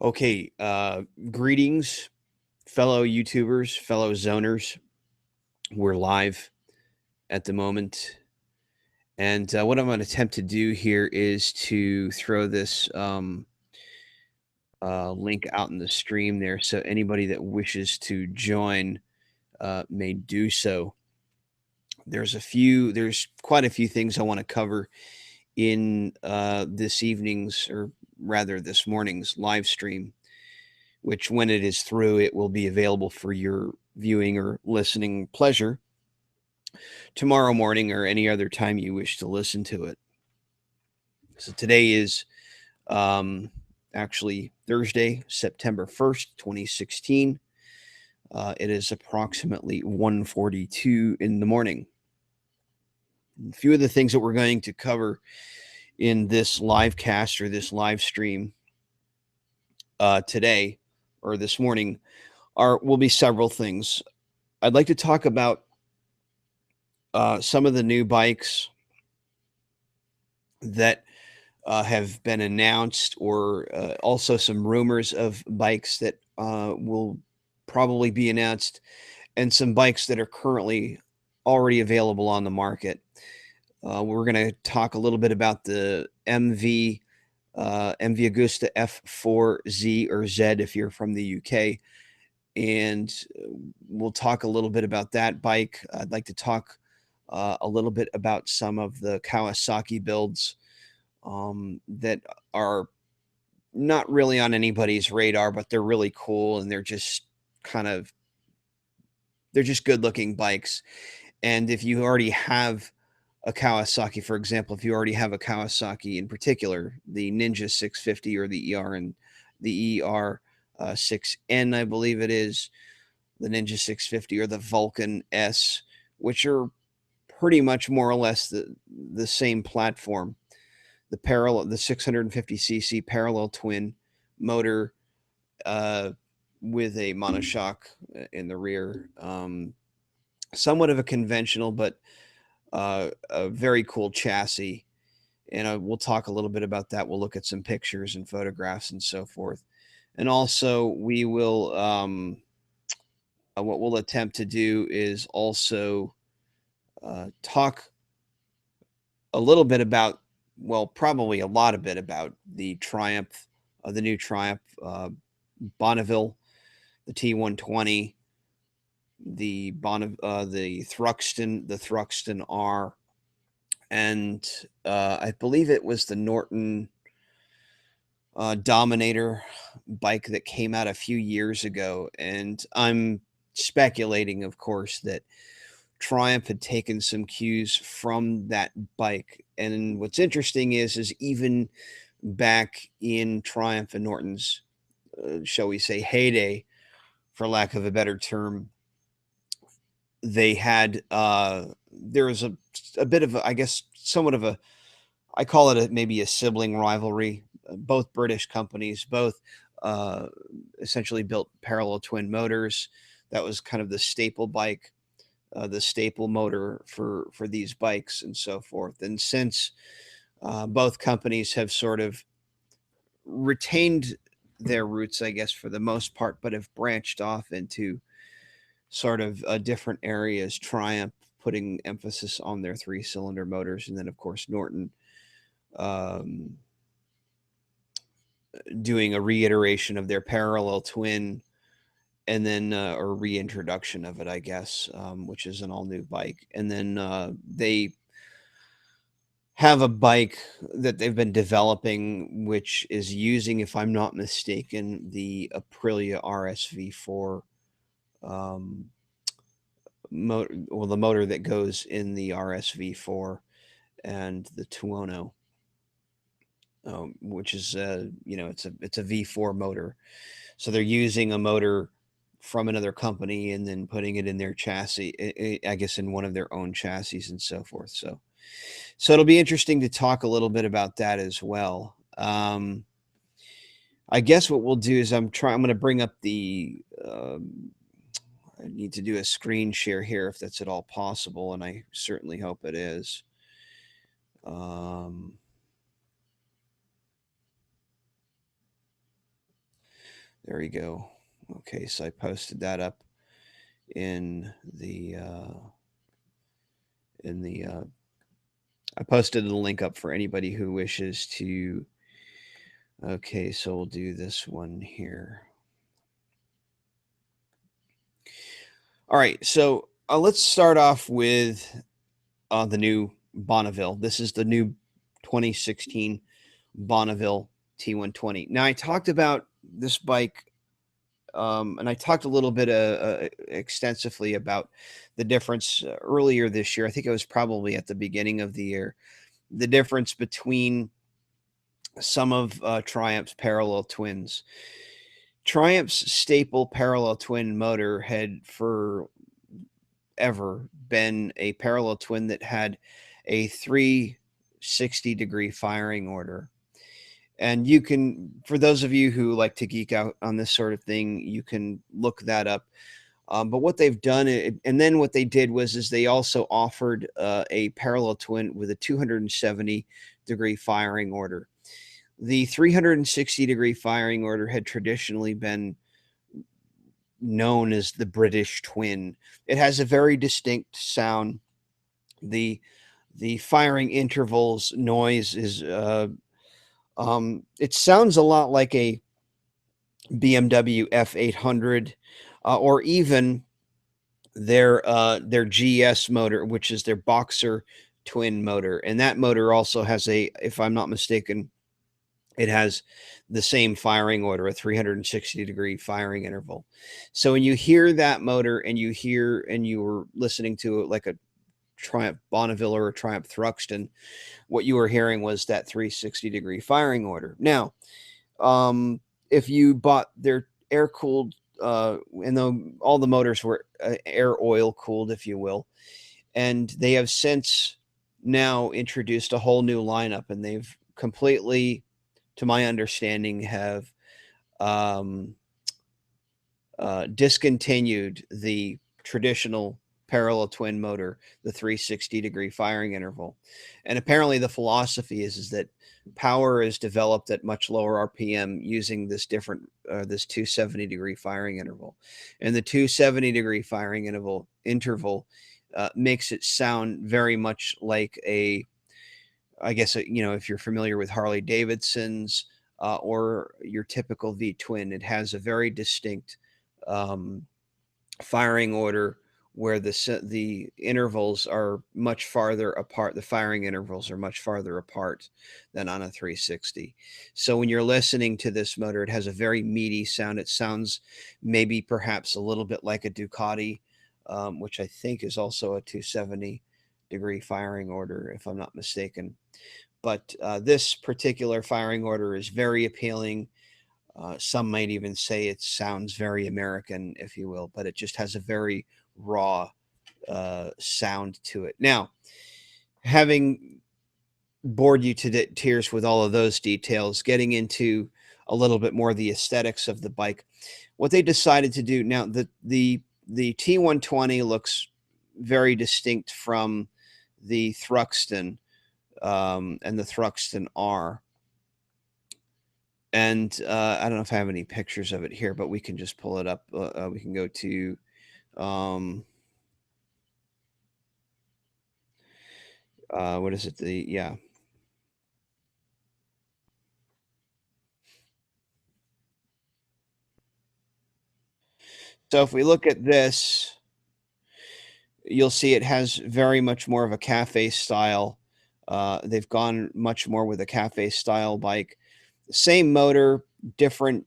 Okay, greetings, fellow YouTubers, fellow zoners. We're live at the moment. And what I'm going to attempt to do here is to throw this link out in the stream there so anybody that wishes to join may do so. There's quite a few things I want to cover in this evening's, or rather this morning's live stream, which when it is through, it will be available for your viewing or listening pleasure tomorrow morning or any other time you wish to listen to it. So today is actually Thursday, September 1st, 2016. It is approximately 1:42 in the morning. A few of the things that we're going to cover in this live cast or this live stream today or this morning will be several things. I'd like to talk about some of the new bikes that have been announced, or also some rumors of bikes that will probably be announced, and some bikes that are currently already available on the market. We're going to talk a little bit about the MV Augusta F4Z or Z if you're from the UK. And we'll talk a little bit about that bike. I'd like to talk a little bit about some of the Kawasaki builds that are not really on anybody's radar, but they're really cool, and they're just good looking bikes. And if you already have a Kawasaki, for example, if you already have a Kawasaki in particular, the Ninja 650 or the ER 6N, I believe it is, the Ninja 650 or the Vulcan S, which are pretty much more or less the same platform. The 650cc parallel twin motor with a monoshock in the rear. Somewhat of a conventional, but a very cool chassis. And we'll talk a little bit about that. We'll look at some pictures and photographs and so forth. And also we will, what we'll attempt to do is also talk a little bit about, well, probably a lot of bit about the Triumph, the new Triumph Bonneville, the T120, the Thruxton R, and I believe it was the Norton Dominator bike that came out a few years ago. And I'm speculating, of course, that Triumph had taken some cues from that bike. And what's interesting is even back in Triumph and Norton's, shall we say, heyday, for lack of a better term, they had there was a bit of I guess somewhat of I call it maybe a sibling rivalry. Both British companies, both essentially built parallel twin motors. That was kind of the staple bike, the staple motor for these bikes and so forth. And since both companies have sort of retained their roots, I guess, for the most part, but have branched off into sort of different areas. Triumph putting emphasis on their 3-cylinder motors, and then of course Norton doing a reiteration of their parallel twin, and then or reintroduction of it, I guess, which is an all new bike. And then they have a bike that they've been developing, which is using, if I'm not mistaken, the Aprilia RSV4 motor, well, the motor that goes in the RSV4 and the Tuono, which is it's a V4 motor. So they're using a motor from another company and then putting it in their chassis, I guess in one of their own chassis and so forth. So it'll be interesting to talk a little bit about that as well. I guess what we'll do is I'm going to bring up the I need to do a screen share here if that's at all possible, and I certainly hope it is. There you go. Okay, so I posted that up in the in the I posted the link up for anybody who wishes to. Okay, so we'll do this one here. All right, so let's start off with the new Bonneville. This is the new 2016 Bonneville T120. Now, I talked about this bike, and I talked a little bit extensively about the difference earlier this year. I think it was probably at the beginning of the year. The difference between some of Triumph's parallel twins. Triumph's staple parallel twin motor had forever been a parallel twin that had a 360-degree firing order. And you can, for those of you who like to geek out on this sort of thing, you can look that up. But what they've done, and then what they did is they also offered a parallel twin with a 270-degree firing order. The 360-degree firing order had traditionally been known as the British twin. It has a very distinct sound. The firing intervals noise is it sounds a lot like a BMW F800 or even their GS motor, which is their Boxer twin motor. And that motor also has a, if I'm not mistaken, it has the same firing order, a 360-degree firing interval. So when you hear that motor and you were listening to it like a Triumph Bonneville or a Triumph Thruxton, what you were hearing was that 360-degree firing order. Now, if you bought their air-cooled, and all the motors were air oil cooled, if you will, and they have since now introduced a whole new lineup, and they've completely, to my understanding, have discontinued the traditional parallel twin motor, the 360-degree firing interval. And apparently the philosophy is that power is developed at much lower RPM using this different, this 270-degree firing interval. And the 270-degree firing interval makes it sound very much like a, I guess, if you're familiar with Harley Davidson's or your typical V twin, it has a very distinct firing order where the intervals are much farther apart. The firing intervals are much farther apart than on a 360. So when you're listening to this motor, it has a very meaty sound. It sounds maybe perhaps a little bit like a Ducati, which I think is also a 270-degree firing order, if I'm not mistaken. But this particular firing order is very appealing. Some might even say it sounds very American, if you will, but it just has a very raw sound to it. Now, having bored you to tears with all of those details, getting into a little bit more of the aesthetics of the bike, what they decided to do now, the T120 looks very distinct from the Thruxton and the Thruxton R. And I don't know if I have any pictures of it here, but we can just pull it up. We can go to what is it? Yeah. So if we look at this, you'll see it has very much more of a cafe style. They've gone much more with a cafe style bike. Same motor, different.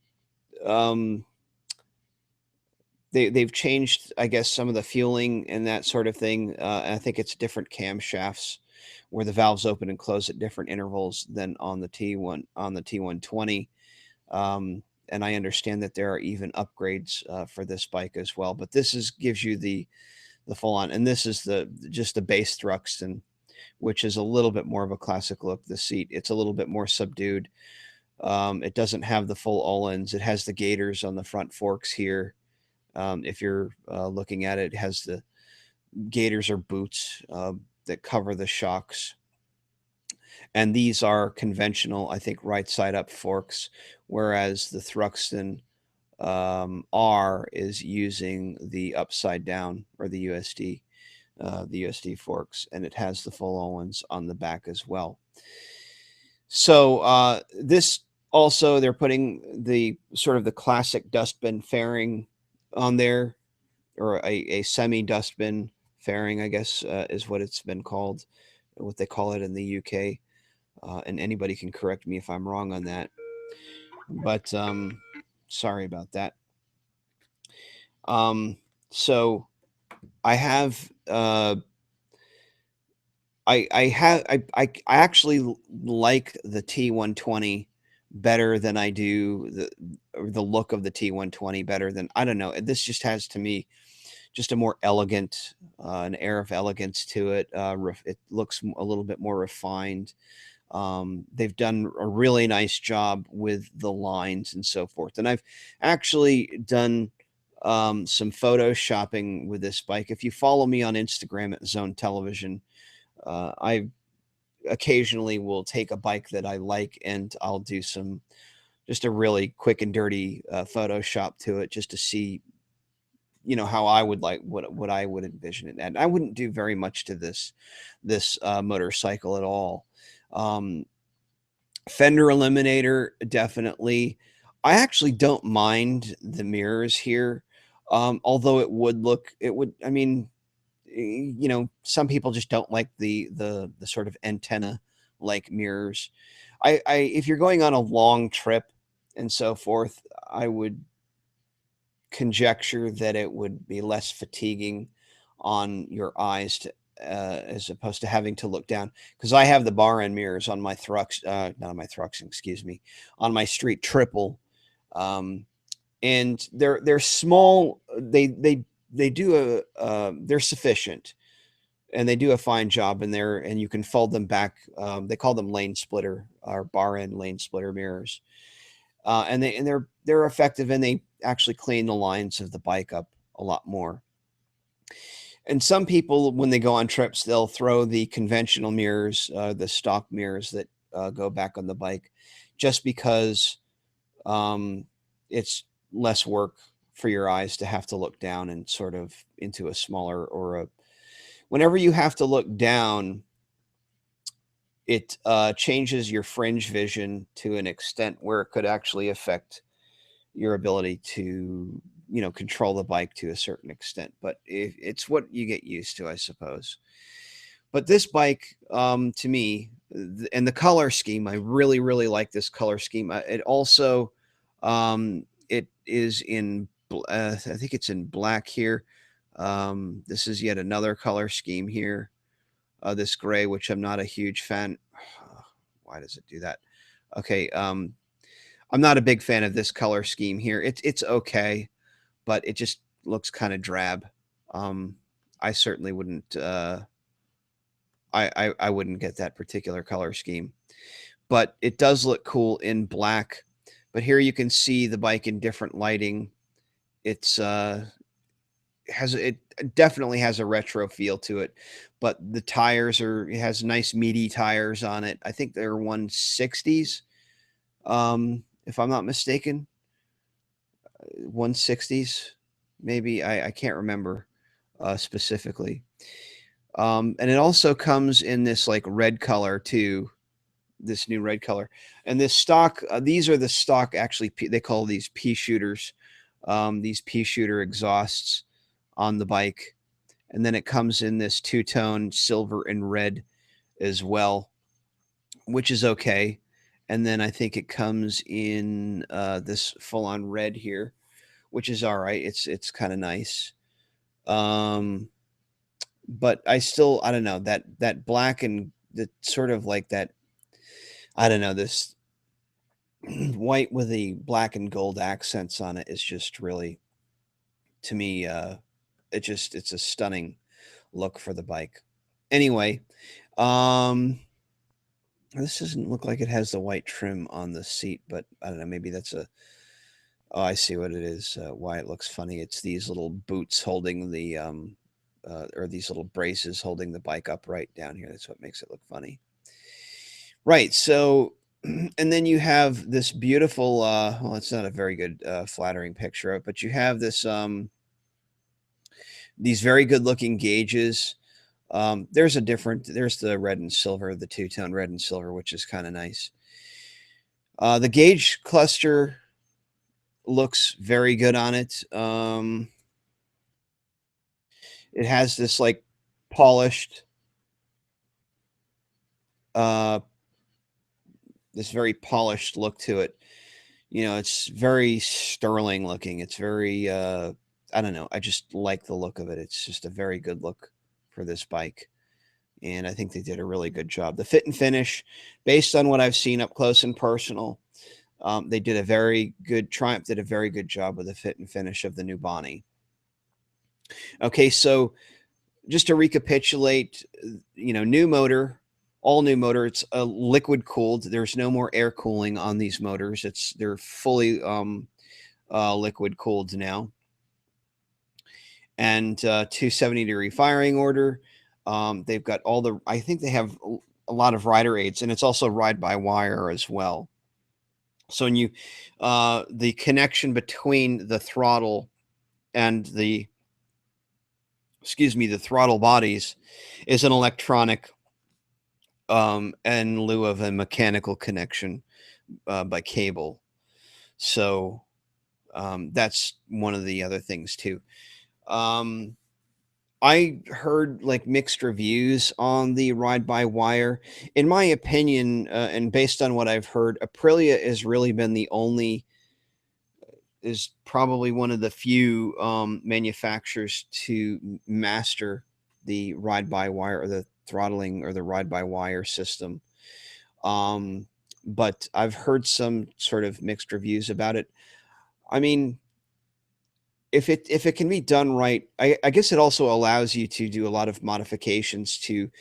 They've changed, I guess, some of the fueling and that sort of thing. I think it's different camshafts where the valves open and close at different intervals than on the T120. And I understand that there are even upgrades for this bike as well. But this gives you the full on, and this is just the base Thruxton, which is a little bit more of a classic look. The seat, it's a little bit more subdued. It doesn't have the full Öhlins. It has the gaiters on the front forks here. If you're looking at it, it has the gaiters or boots that cover the shocks. And these are conventional, I think, right side up forks, whereas the Thruxton R is using the upside down, or the USD forks, and it has the full Owens on the back as well. So this also, they're putting the sort of the classic dustbin fairing on there, or a semi dustbin fairing, I guess, is what it's been called, what they call it in the UK. And anybody can correct me if I'm wrong on that. But sorry about that. So I have I actually like the T120 better than I do the look of the T120 better than, I don't know. This just has, to me, just a more elegant, an air of elegance to it. It looks a little bit more refined. They've done a really nice job with the lines and so forth. And I've actually done some photoshopping with this bike. If you follow me on Instagram at Zone Television, I occasionally will take a bike that I like and I'll do just a really quick and dirty Photoshop to it, just to see, how I would like, what I would envision it. And I wouldn't do very much to this motorcycle at all. Fender eliminator, definitely. I actually don't mind the mirrors here. Although I mean, some people just don't like the sort of antenna like mirrors. If you're going on a long trip and so forth, I would conjecture that it would be less fatiguing on your eyes as opposed to having to look down, because I have the bar end mirrors on my not on my Thruxton, excuse me, on my street triple. And they're small. They do they're sufficient, and they do a fine job in there, and you can fold them back. They call them lane splitter, or bar end lane splitter mirrors. And they're effective, and they actually clean the lines of the bike up a lot more. And some people, when they go on trips, they'll throw the conventional mirrors, the stock mirrors that go back on the bike, just because it's less work for your eyes to have to look down and sort of into a smaller, whenever you have to look down, it changes your fringe vision to an extent where it could actually affect your ability to, control the bike to a certain extent. But it's what you get used to, I suppose. But this bike, to me, and the color scheme, I really, really like this color scheme. It also, it is in, I think it's in black here. This is yet another color scheme here. This gray, which I'm not a huge fan. Why does it do that? Okay. I'm not a big fan of this color scheme here. It's okay, but it just looks kind of drab. I certainly wouldn't. I wouldn't get that particular color scheme, but it does look cool in black. But here you can see the bike in different lighting. It's it definitely has a retro feel to it, but the tires it has nice meaty tires on it. I think they're 160s, if I'm not mistaken. 160s, maybe. I can't remember specifically. And it also comes in this like red color too, this new red color. And this stock, these are the stock, actually, they call these pea shooters, these pea shooter exhausts on the bike. And then it comes in this two-tone silver and red as well, which is okay. And then I think it comes in this full-on red here, which is all right. It's kind of nice. But I don't know, that black and the sort of like that, I don't know, this white with the black and gold accents on it is just really, to me, it's a stunning look for the bike. Anyway, this doesn't look like it has the white trim on the seat, but I don't know, maybe that's oh, I see what it is, why it looks funny. It's these little boots holding the, or these little braces holding the bike upright down here. That's what makes it look funny. Right, so And then you have this beautiful, well, it's not a very good, flattering picture of it, but you have this, these very good looking gauges. There's the red and silver, the two-tone red and silver, which is kind of nice. The gauge cluster looks very good on it. It has this like polished, uh, this very polished look to it. You know, it's very sterling looking. It's very, I don't know. I just like the look of it. It's just a very good look for this bike. And I think they did a really good job. The fit and finish, based on what I've seen up close and personal, they did a very good, Triumph did a very good job with the fit and finish of the new Bonnie. Okay, so just to recapitulate, you know, new motor, all new motor. It's a liquid cooled. There's no more air cooling on these motors. They're fully liquid cooled now. And 270-degree firing order. They've got all the, I think they have a lot of rider aids, and it's also ride by wire as well. So when you, the connection between the throttle and the, excuse me, the throttle bodies is an electronic, in lieu of a mechanical connection by cable. So that's one of the other things too. I heard like mixed reviews on the ride by wire. In my opinion, and based on what I've heard, Aprilia has really been the only, is probably one of the few manufacturers to master the ride by wire or the throttling or the ride by wire system. But I've heard some sort of mixed reviews about it. I mean, if it can be done right, I guess it also allows you to do a lot of modifications to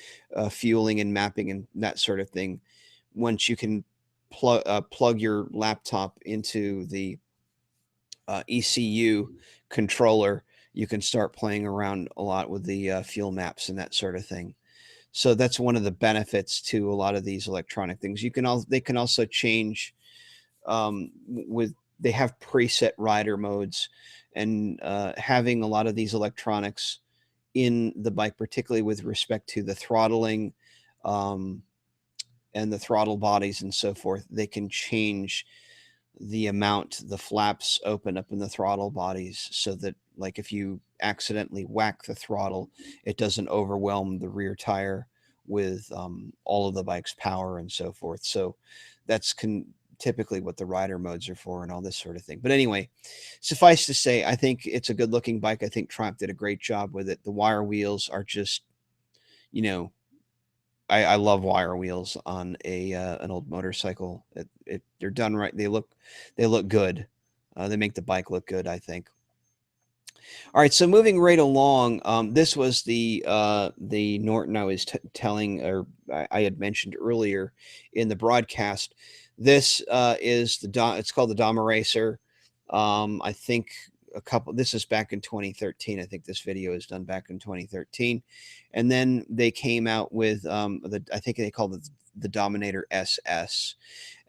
fueling and mapping and that sort of thing. Once you can plug your laptop into the ECU controller, you can start playing around a lot with the fuel maps and that sort of thing. So that's one of the benefits to a lot of these electronic things. They can also change with, they have preset rider modes, and having a lot of these electronics in the bike, particularly with respect to the throttling um, and the throttle bodies and so forth, they can change the amount the flaps open up in the throttle bodies so that, like, if you accidentally whack the throttle, it doesn't overwhelm the rear tire with all of the bike's power and so forth. So that's typically what the rider modes are for and all this sort of thing. But anyway, suffice to say, I think it's a good looking bike. I think Triumph did a great job with it. The wire wheels are just, you know, I love wire wheels on a an old motorcycle. They're done right. They look good. They make the bike look good, I think. All right, so moving right along, this was the Norton I was telling, or I had mentioned earlier in the broadcast. This is it's called the Dama Racer. I think this is back in 2013. I think this video is done back in 2013. And then they came out with I think they called it the Dominator SS.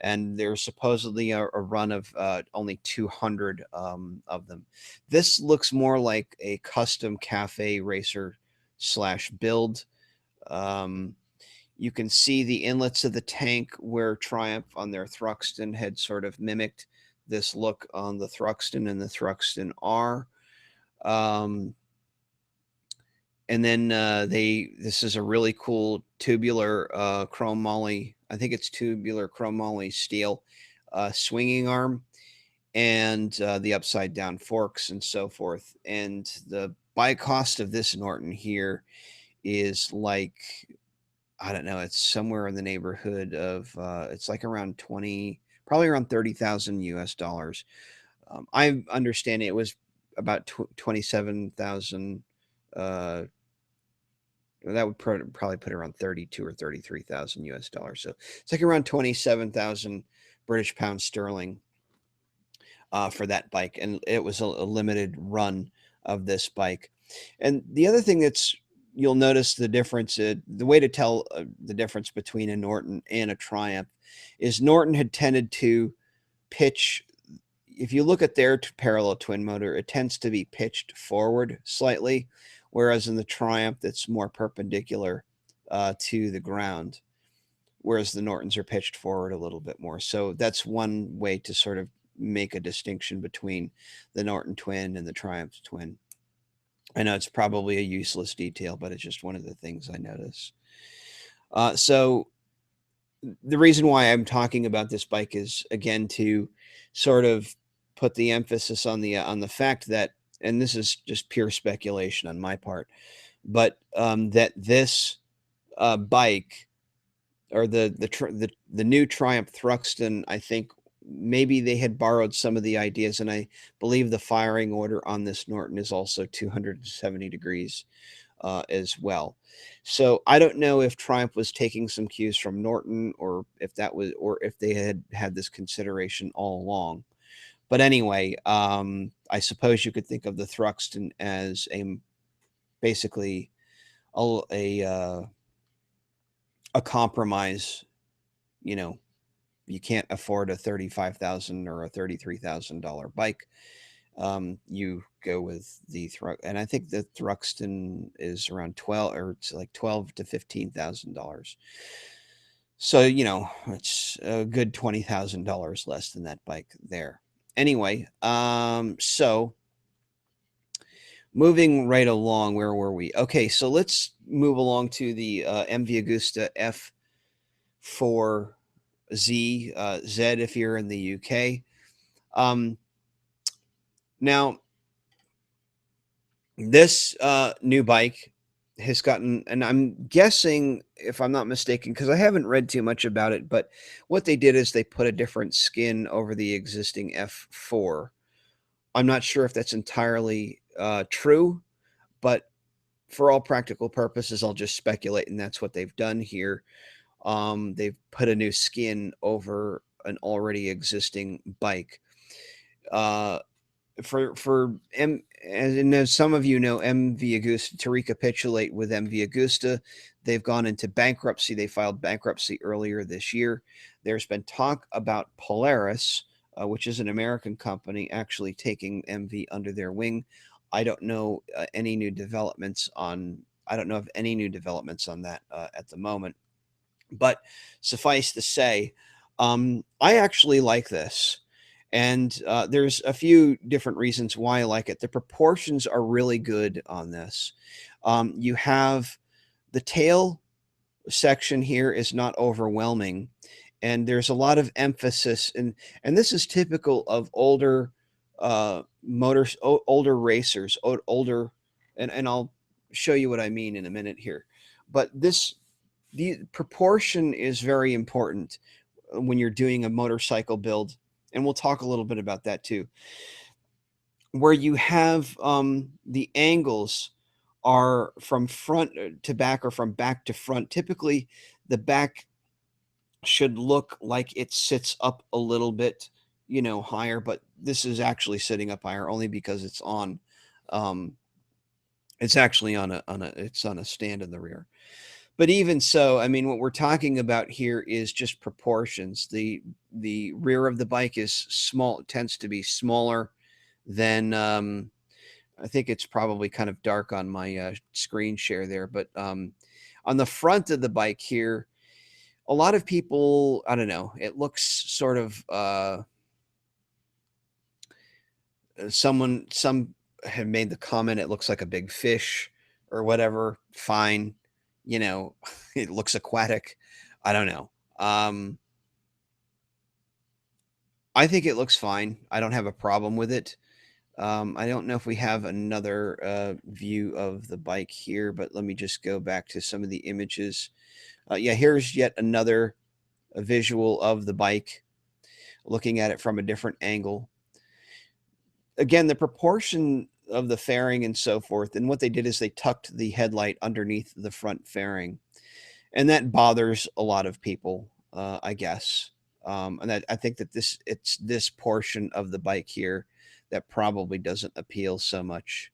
And there's supposedly a run of only 200 of them. This looks more like a custom cafe racer / build. You can see the inlets of the tank where Triumph on their Thruxton had sort of mimicked this look on the Thruxton and the Thruxton R. And then this is a really cool tubular chrome moly. I think it's tubular chrome moly steel swinging arm, and the upside down forks and so forth. And the buy cost of this Norton here is like, I don't know, it's somewhere in the neighborhood of it's like around probably around 30,000 US dollars. I understand it was about 27,000. That would probably put around 32 or 33,000 US dollars. So it's like around 27,000 British pounds sterling for that bike. And it was a limited run of this bike. And the other thing that's you'll notice the difference. The way to tell the difference between a Norton and a Triumph is Norton had tended to pitch. If you look at their parallel twin motor, it tends to be pitched forward slightly, whereas in the Triumph, it's more perpendicular to the ground, whereas the Nortons are pitched forward a little bit more. So that's one way to sort of make a distinction between the Norton twin and the Triumph twin. I know it's probably a useless detail, but it's just one of the things I notice. So the reason why I'm talking about this bike is, again, to sort of put the emphasis on the fact that, and this is just pure speculation on my part, but that this bike, or the new Triumph Thruxton, I think maybe they had borrowed some of the ideas, and I believe the firing order on this Norton is also 270 degrees as well. So I don't know if Triumph was taking some cues from Norton, or if they had this consideration all along. But anyway, I suppose you could think of the Thruxton as basically a compromise. You know, you can't afford a $35,000 or a $33,000 bike. You go with the and I think the Thruxton is around 12, or it's like $12,000 to $15,000. So, it's a good $20,000 less than that bike there. Anyway, so moving right along, where were we? Okay, so let's move along to the MV Augusta F4Z, Z if you're in the UK. Now, this new bike has gotten, and I'm guessing, if I'm not mistaken, because I haven't read too much about it, but what they did is they put a different skin over the existing F4. I'm not sure if that's entirely true, but for all practical purposes, I'll just speculate, and that's what they've done here. They've put a new skin over an already existing bike. As some of you know, MV Augusta, to recapitulate with MV Augusta, they've gone into bankruptcy. They filed bankruptcy earlier this year. There's been talk about Polaris, which is an American company, actually taking MV under their wing. I don't know any new developments on. I don't know of any new developments on that at the moment. But suffice to say, I actually like this. And there's a few different reasons why I like it. The proportions are really good on this. You have the tail section here is not overwhelming, and there's a lot of emphasis, and this is typical of older older racers, older, and I'll show you what I mean in a minute here. But the proportion is very important when you're doing a motorcycle build, and we'll talk a little bit about that too, where you have the angles are from front to back or from back to front. Typically, the back should look like it sits up a little bit, higher, but this is actually sitting up higher only because it's on, it's actually it's on a stand in the rear. But even so, I mean, what we're talking about here is just proportions. The rear of the bike is small, it tends to be smaller than, I think it's probably kind of dark on my screen share there, but on the front of the bike here, a lot of people, I don't know, it looks sort of, some have made the comment, it looks like a big fish or whatever. Fine. It looks aquatic. I don't know. I think it looks fine. I don't have a problem with it. I don't know if we have another view of the bike here, but let me just go back to some of the images. Yeah, here's yet another visual of the bike, looking at it from a different angle. Again, the proportion of the fairing and so forth, and what they did is they tucked the headlight underneath the front fairing, and that bothers a lot of people, I guess. And I think that it's this portion of the bike here that probably doesn't appeal so much.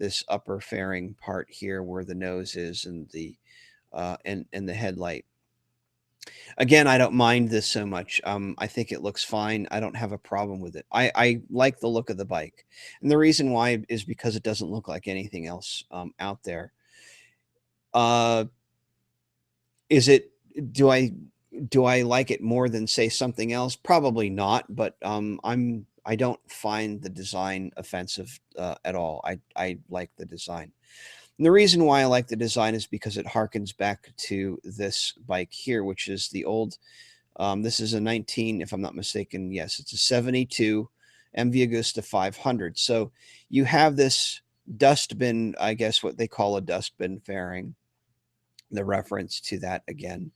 this upper fairing part here where the nose is and the headlight. Again, I don't mind this so much. I think it looks fine. I don't have a problem with it. I like the look of the bike. And the reason why is because it doesn't look like anything else out there. Uh, is it, do I like it more than say something else? Probably not, but I don't find the design offensive at all. I like the design. And the reason why I like the design is because it harkens back to this bike here, which is the old, this is a 19, if I'm not mistaken. Yes, it's a 72 MV Augusta 500. So you have this dustbin, I guess what they call a dustbin fairing, the reference to that again.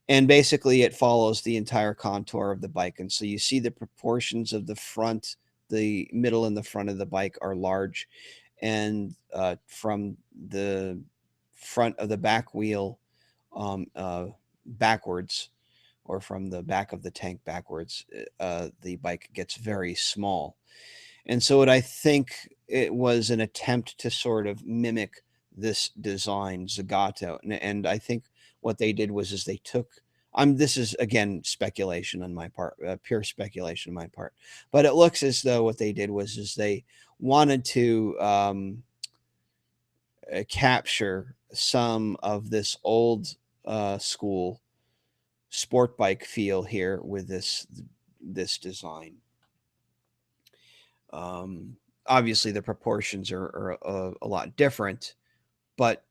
And basically it follows the entire contour of the bike. And so you see the proportions of the front, the middle and the front of the bike are large. And from the front of the back wheel backwards, or from the back of the tank backwards, the bike gets very small. And so what I think it was an attempt to sort of mimic this design, Zagato. And I think what they did was they took, this is again speculation on my part, pure speculation on my part, but it looks as though what they did was they wanted to capture some of this old school sport bike feel here with this design. Obviously the proportions are a lot different, but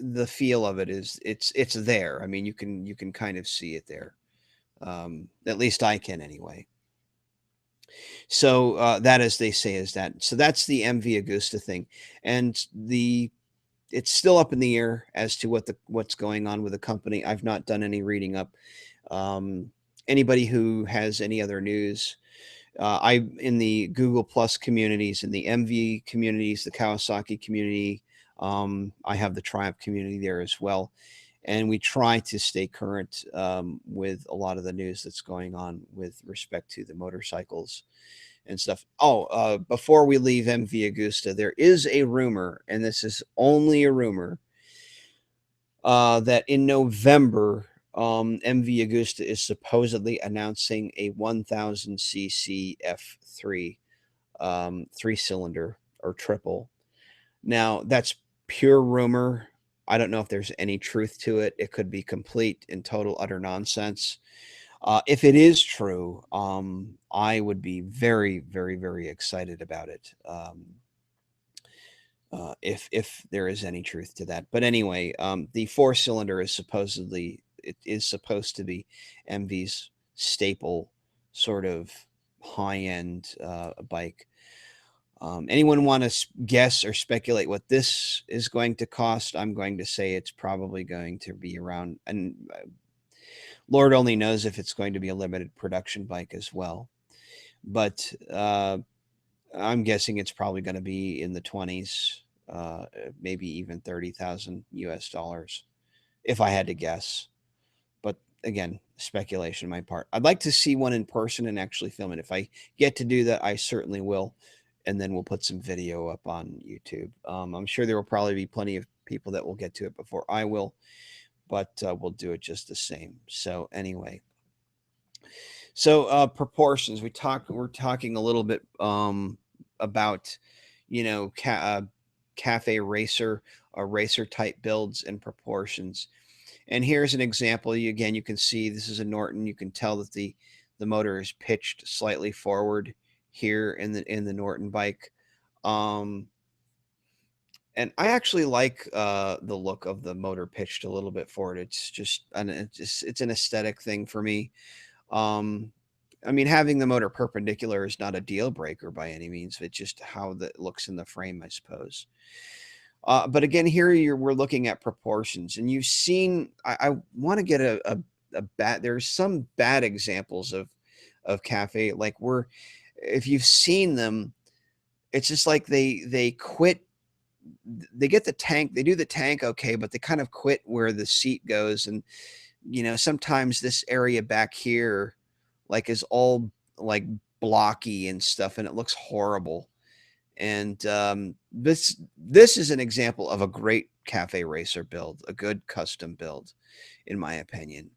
the feel of it is it's there. I mean, you can kind of see it there. At least I can anyway. So that, as they say, is that. So that's the MV Augusta thing, and it's still up in the air as to what's going on with the company. I've not done any reading up. Anybody who has any other news, I in the Google Plus communities, in the MV communities, the Kawasaki community, I have the Triumph community there as well, and we try to stay current with a lot of the news that's going on with respect to the motorcycles and stuff. Oh, before we leave MV Augusta, there is a rumor, and this is only a rumor, that in November, MV Augusta is supposedly announcing a 1000cc F3 3-cylinder or triple. Now, that's pure rumor. I don't know if there's any truth to it. It could be complete and total utter nonsense. If it is true, I would be very, very, very excited about it. If there is any truth to that. But anyway, the 4-cylinder is supposed to be MV's staple sort of high-end bike. Anyone want to guess or speculate what this is going to cost? I'm going to say it's probably going to be around, and Lord only knows if it's going to be a limited production bike as well. But I'm guessing it's probably going to be in the 20s, maybe even 30,000 US dollars, if I had to guess. But again, speculation on my part. I'd like to see one in person and actually film it. If I get to do that, I certainly will. And then we'll put some video up on YouTube. I'm sure there will probably be plenty of people that will get to it before I will, but we'll do it just the same. So anyway, so proportions. We're talking a little bit about, cafe racer, racer type builds and proportions. And here's an example. Again, you can see this is a Norton. You can tell that the motor is pitched slightly forward here in the Norton bike. And I actually like the look of the motor pitched a little bit forward. It's just it's an aesthetic thing for me. I mean, having the motor perpendicular is not a deal breaker by any means. It's just how that looks in the frame, I suppose. But again, here we're looking at proportions, and you've seen. I want to get a bad. There's some bad examples of cafe, like if you've seen them, it's just like they quit. They get the tank. They do the tank okay, but they kind of quit where the seat goes, and sometimes this area back here, like, is all like blocky and stuff, and it looks horrible. And this is an example of a great cafe racer build, a good custom build, in my opinion,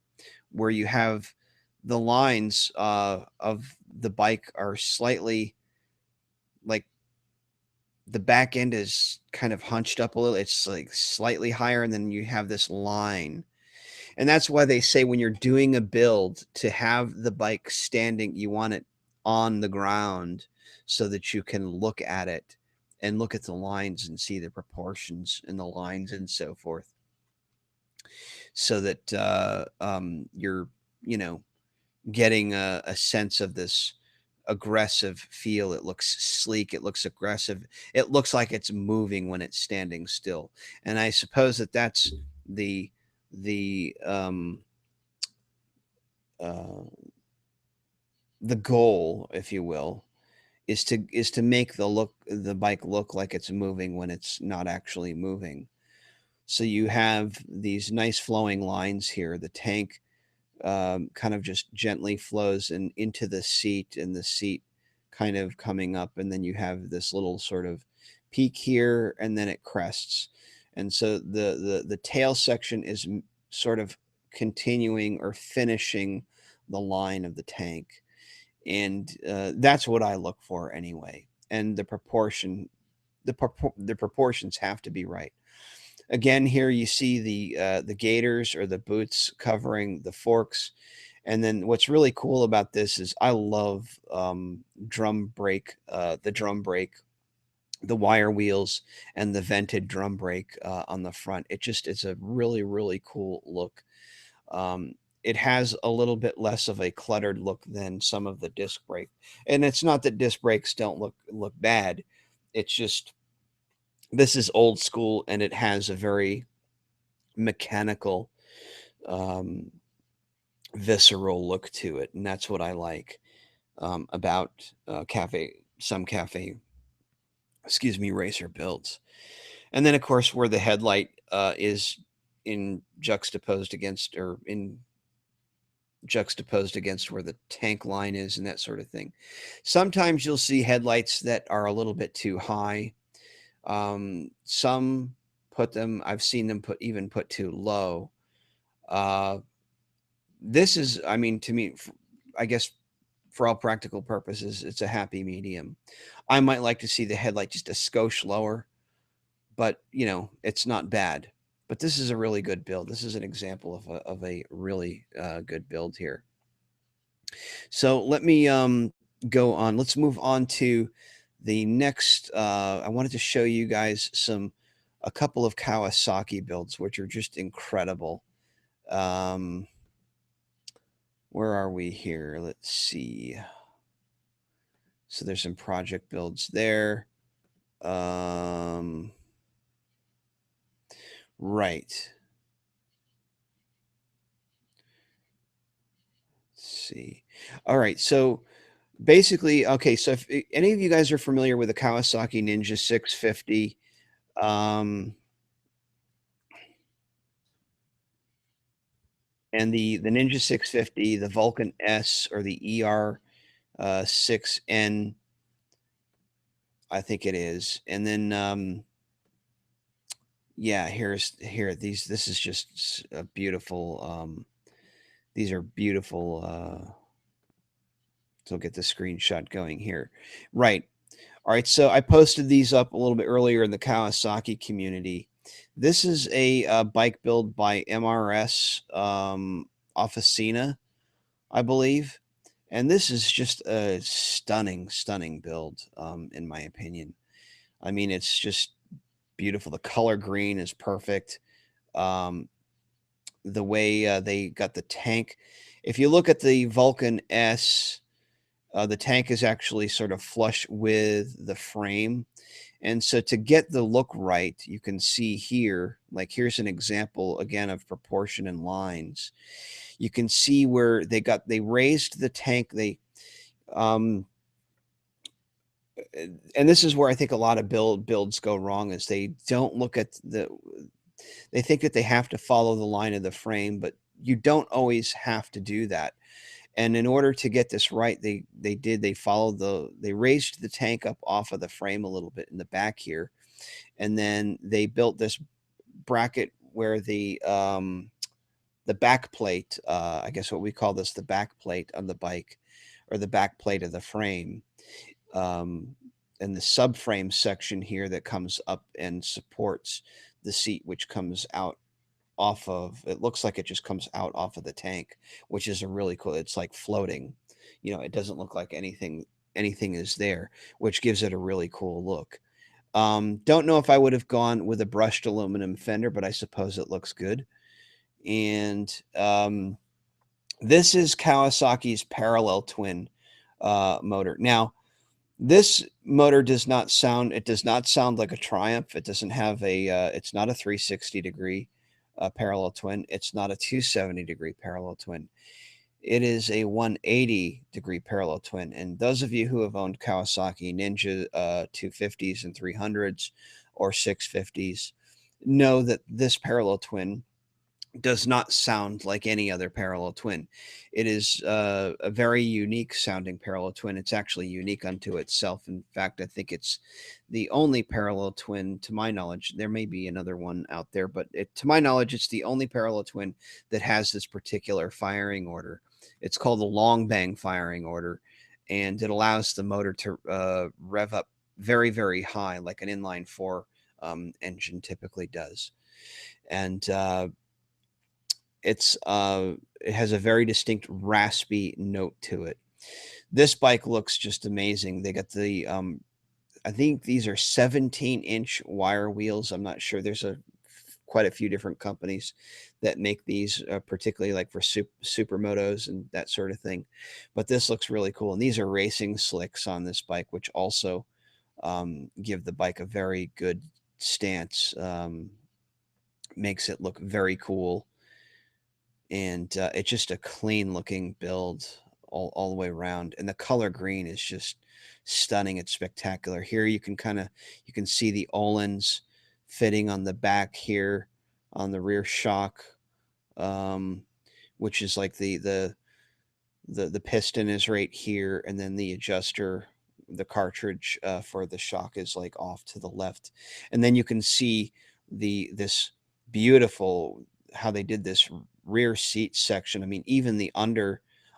where you have the lines of the bike are slightly like the back end is kind of hunched up a little. It's like slightly higher, and then you have this line. And that's why they say when you're doing a build to have the bike standing, you want it on the ground so that you can look at it and look at the lines and see the proportions in the lines and so forth. So that you're, you know, getting a sense of this aggressive feel. It looks sleek. It looks aggressive. It looks like it's moving when it's standing still. And I suppose that that's the the um, uh, the goal, if you will, is to make the bike look like it's moving when it's not actually moving. So you have these nice flowing lines here. The tank kind of just gently flows into the seat, and the seat kind of coming up, and then you have this little sort of peak here, and then it crests. And so the tail section is sort of continuing or finishing the line of the tank, and that's what I look for anyway. And the proportions have to be right. Again, here you see the gaiters or the boots covering the forks. And then what's really cool about this is I love drum brake, the drum brake, the wire wheels, and the vented drum brake on the front. It's a really, really cool look. It has a little bit less of a cluttered look than some of the disc brake. And it's not that disc brakes don't look bad. It's just this is old school, and it has a very mechanical, um, visceral look to it, and that's what I like about some cafe, excuse me, racer builds. And then, of course, where the headlight is in juxtaposed against, or in juxtaposed against where the tank line is, and that sort of thing. Sometimes you'll see headlights that are a little bit too high. Some I've seen them put too low. Uh, this is, I mean, to me, I guess for all practical purposes, it's a happy medium. I might like to see the headlight just a skosh lower, but it's not bad. But this is a really good build. This is an example of a really good build here. So let me go on. Let's move on to the next. I wanted to show you guys a couple of Kawasaki builds, which are just incredible. Where are we here? Let's see. So there's some project builds there. Right. Let's see. All right. So basically, okay. So if any of you guys are familiar with the Kawasaki Ninja 650, and the Ninja 650, the Vulcan S, or the ER 6N, I think it is. And then yeah, this is just a beautiful. These are beautiful. So I'll get the screenshot going here. Right. All right. So I posted these up a little bit earlier in the Kawasaki community. This is a bike build by MRS Officina, I believe. And this is just a stunning, stunning build, in my opinion. I mean, it's just beautiful. The color green is perfect. The way they got the tank. If you look at the Vulcan S, the tank is actually sort of flush with the frame. And so to get the look right, you can see here, like here's an example again of proportion and lines. You can see where they raised the tank. Um, and this is where I think a lot of builds go wrong, is they don't look at they think that they have to follow the line of the frame, but you don't always have to do that. And in order to get this right, they raised the tank up off of the frame a little bit in the back here, and then they built this bracket where the back plate, I guess what we call this, the back plate on the bike, or the back plate of the frame, um, and the subframe section here that comes up and supports the seat, which comes out off of, it looks like it just comes out off of the tank, which is a really cool, it's like floating. It doesn't look like anything is there, which gives it a really cool look. Don't know if I would have gone with a brushed aluminum fender, but I suppose it looks good. And this is Kawasaki's parallel twin motor. Now, this motor does not sound like a Triumph. It doesn't have it's not a 360-degree parallel twin. It's not a 270-degree parallel twin. It is a 180-degree parallel twin. And those of you who have owned Kawasaki Ninja 250s and 300s or 650s know that this parallel twin does not sound like any other parallel twin. It is a very unique sounding parallel twin. It's actually unique unto itself. In fact, I think it's the only parallel twin, to my knowledge. There may be another one out there, but to my knowledge, it's the only parallel twin that has this particular firing order. It's called the long bang firing order, and it allows the motor to rev up very, very high, like an inline four engine typically does. And it has a very distinct raspy note to it. This bike looks just amazing. They got the I think these are 17-inch wire wheels. I'm not sure. There's quite a few different companies that make these, particularly like for supermotos and that sort of thing. But this looks really cool. And these are racing slicks on this bike, which also give the bike a very good stance. Makes it look very cool. And it's just a clean looking build all the way around, and the color green is just stunning. It's spectacular. Here you can see the Öhlins fitting on the back here on the rear shock, um, which is like the piston is right here, and then the adjuster, the cartridge for the shock is like off to the left, and then you can see this beautiful, how they did this rear seat section. I mean, even the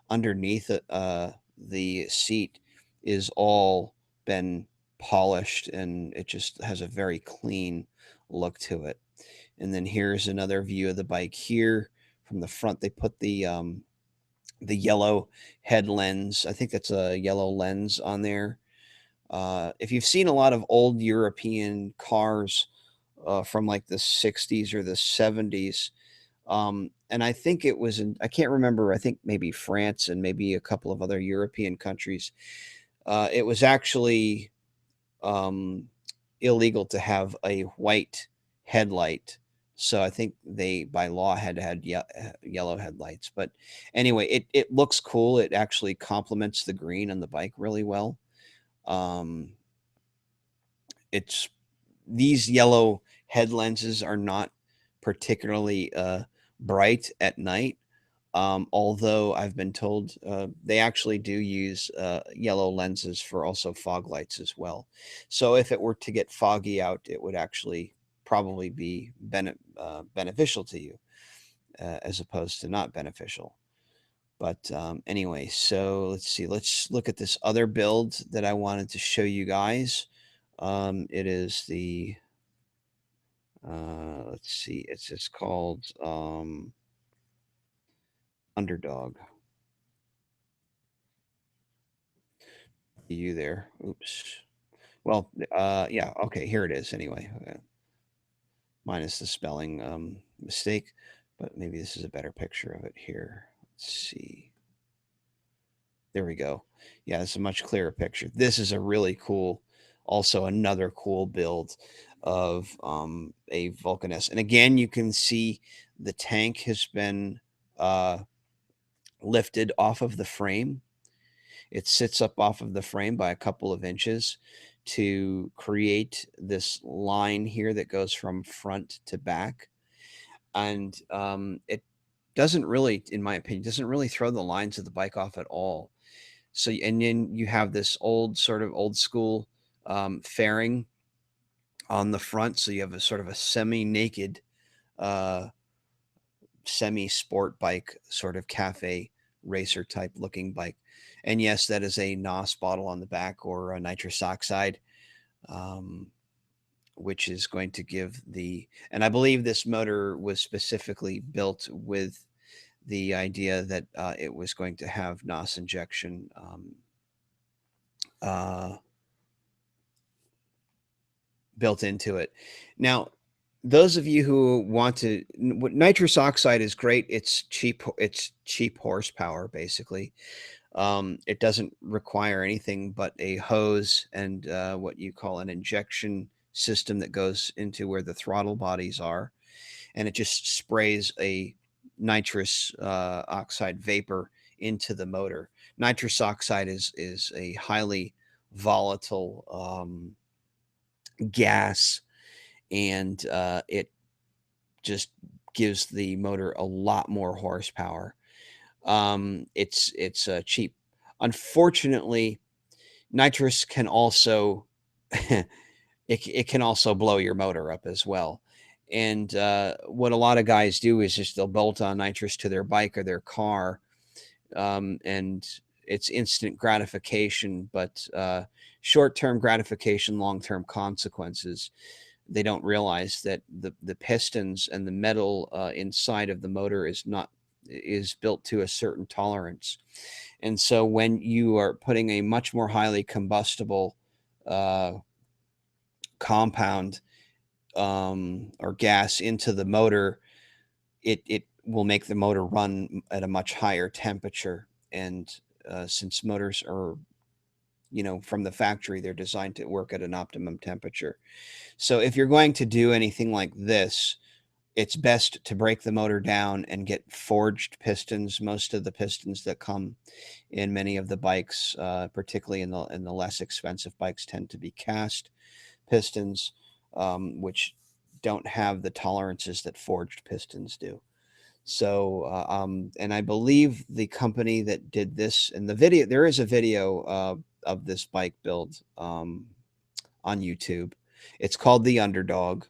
underneath the seat is all been polished, and it just has a very clean look to it. And then here's another view of the bike here from the front. They put the yellow head lens. I think that's a yellow lens on there. If you've seen a lot of old European cars from like the 60s or the 70s, and I think it was I can't remember, I think maybe France and maybe a couple of other European countries, it was actually um, illegal to have a white headlight. So I think they, by law, had to have yellow headlights. But anyway, it looks cool. It actually complements the green on the bike really well. Um, it's These yellow head lenses are not particularly bright at night. Although I've been told they actually do use yellow lenses for also fog lights as well. So if it were to get foggy out, it would actually probably be beneficial to you as opposed to not beneficial. But anyway, so let's see. Let's look at this other build that I wanted to show you guys. It is the, let's see, it's just called Underdog. You there? Oops. Well, yeah, okay, here it is anyway. Minus the spelling mistake, but maybe this is a better picture of it here. Let's see. There we go. Yeah, it's a much clearer picture. This is a really cool, also another cool build of a Vulcan S. And again, you can see the tank has been lifted off of the frame. It sits up off of the frame by a couple of inches to create this line here that goes from front to back. And doesn't really, in my opinion, doesn't really throw the lines of the bike off at all. So, and then you have this sort of old school fairing on the front. So you have a sort of a semi-naked, uh, semi-sport bike, sort of cafe racer type looking bike. And yes, that is a NOS bottle on the back, or a nitrous oxide, um, which is going to give the, and I believe this motor was specifically built with the idea that it was going to have NOS injection uh, built into it. Now, those of you who want to, nitrous oxide is great. It's cheap. It's cheap horsepower, basically. It doesn't require anything but a hose and what you call an injection system that goes into where the throttle bodies are, and it just sprays a nitrous oxide vapor into the motor. Nitrous oxide is a highly volatile gas, and it just gives the motor a lot more horsepower. It's cheap. Unfortunately, nitrous can also it can also blow your motor up as well. And what a lot of guys do is just they'll bolt on nitrous to their bike or their car, and it's instant gratification, but short-term gratification, long-term consequences. They don't realize that the pistons and the metal inside of the motor is built to a certain tolerance. And so when you are putting a much more highly combustible uh, compound or gas into the motor, it will make the motor run at a much higher temperature. And since motors are, from the factory, they're designed to work at an optimum temperature. So if you're going to do anything like this, it's best to break the motor down and get forged pistons. Most of the pistons that come in many of the bikes, particularly in the less expensive bikes, tend to be cast pistons, which don't have the tolerances that forged pistons do. So, and I believe the company that did this in the video, there is a video of this bike build on YouTube. It's called The Underdog,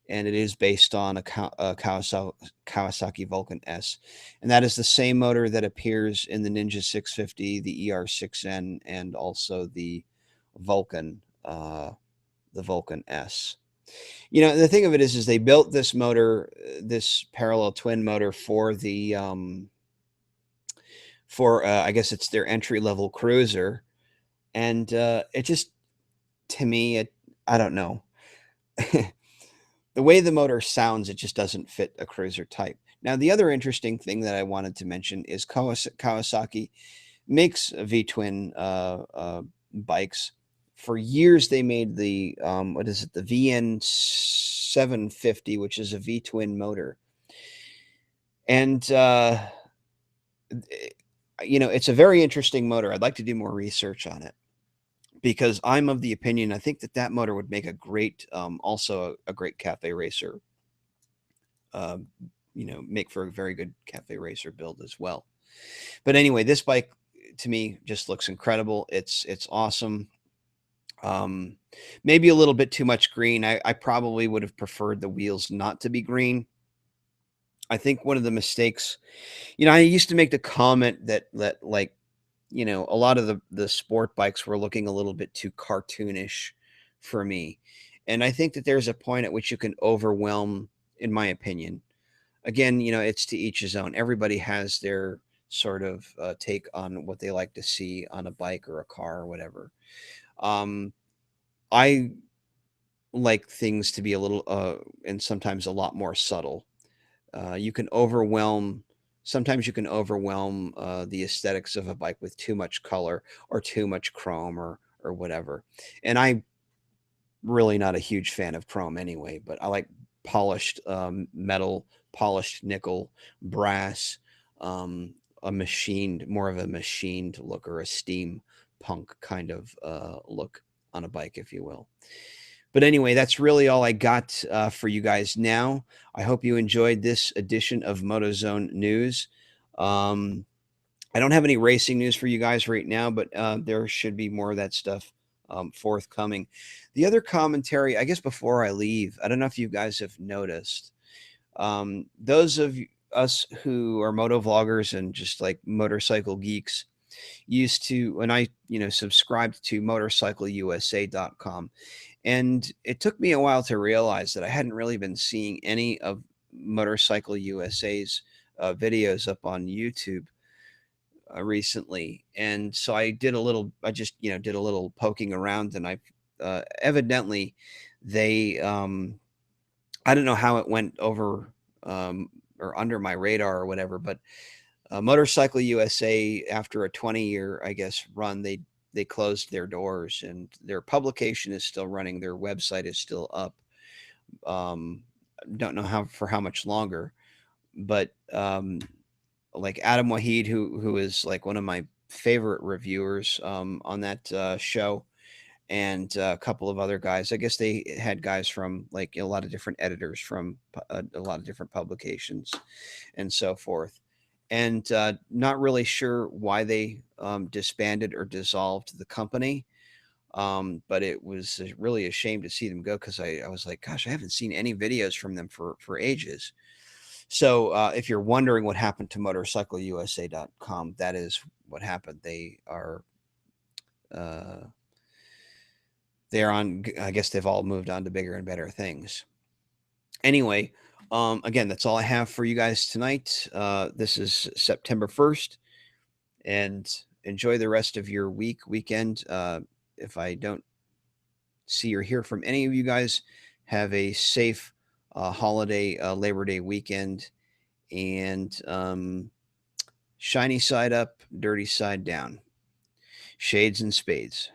and it is based on a Kawasaki Vulcan S. And that is the same motor that appears in the Ninja 650, the ER6N, and also the Vulcan, the Vulcan S. The thing of it is they built this motor, this parallel twin motor for the I guess it's their entry level cruiser, and it just, to me, I don't know. The way the motor sounds, it just doesn't fit a cruiser type. Now, the other interesting thing that I wanted to mention is Kawasaki makes V-twin bikes. For years, they made the, what is it, the VN 750, which is a V-twin motor. And, it's a very interesting motor. I'd like to do more research on it, because I'm of the opinion, I think that motor would make a great, also a great cafe racer, make for a very good cafe racer build as well. But anyway, this bike to me just looks incredible. It's awesome. Maybe a little bit too much green. I probably would have preferred the wheels not to be green. I think one of the mistakes, I used to make the comment that like, a lot of the sport bikes were looking a little bit too cartoonish for me. And I think that there's a point at which you can overwhelm, in my opinion. Again, it's to each his own. Everybody has their sort of take on what they like to see on a bike or a car or whatever. I like things to be a little, and sometimes a lot more subtle. Sometimes you can overwhelm the aesthetics of a bike with too much color or too much chrome or whatever. And I'm really not a huge fan of chrome anyway, but I like polished metal, polished nickel, brass, more of a machined look, or a steampunk kind of look on a bike, if you will. But anyway, that's really all I got for you guys now. I hope you enjoyed this edition of MotoZone News. I don't have any racing news for you guys right now, but there should be more of that stuff forthcoming. The other commentary, I guess, before I leave, I don't know if you guys have noticed. Those of us who are moto vloggers and just like motorcycle geeks used to, when I, subscribed to motorcycleusa.com. And it took me a while to realize that I hadn't really been seeing any of Motorcycle USA's videos up on YouTube recently. And so I just, did a little poking around, and I evidently they, I don't know how it went over or under my radar or whatever, but Motorcycle USA, after a 20-year, I guess, run, they closed their doors, and their publication is still running. Their website is still up. Don't know how much longer, but like Adam Wahid, who is like one of my favorite reviewers on that show, and a couple of other guys. I guess they had guys from like a lot of different editors from a lot of different publications and so forth. And not really sure why they disbanded or dissolved the company. But it was really a shame to see them go, because I was like, gosh, I haven't seen any videos from them for ages. So if you're wondering what happened to motorcycleusa.com, that is what happened. They're on, I guess they've all moved on to bigger and better things. Anyway, again, that's all I have for you guys tonight. This is September 1st, and enjoy the rest of your weekend. If I don't see or hear from any of you guys, have a safe holiday, Labor Day weekend, and shiny side up, dirty side down. Shades and spades.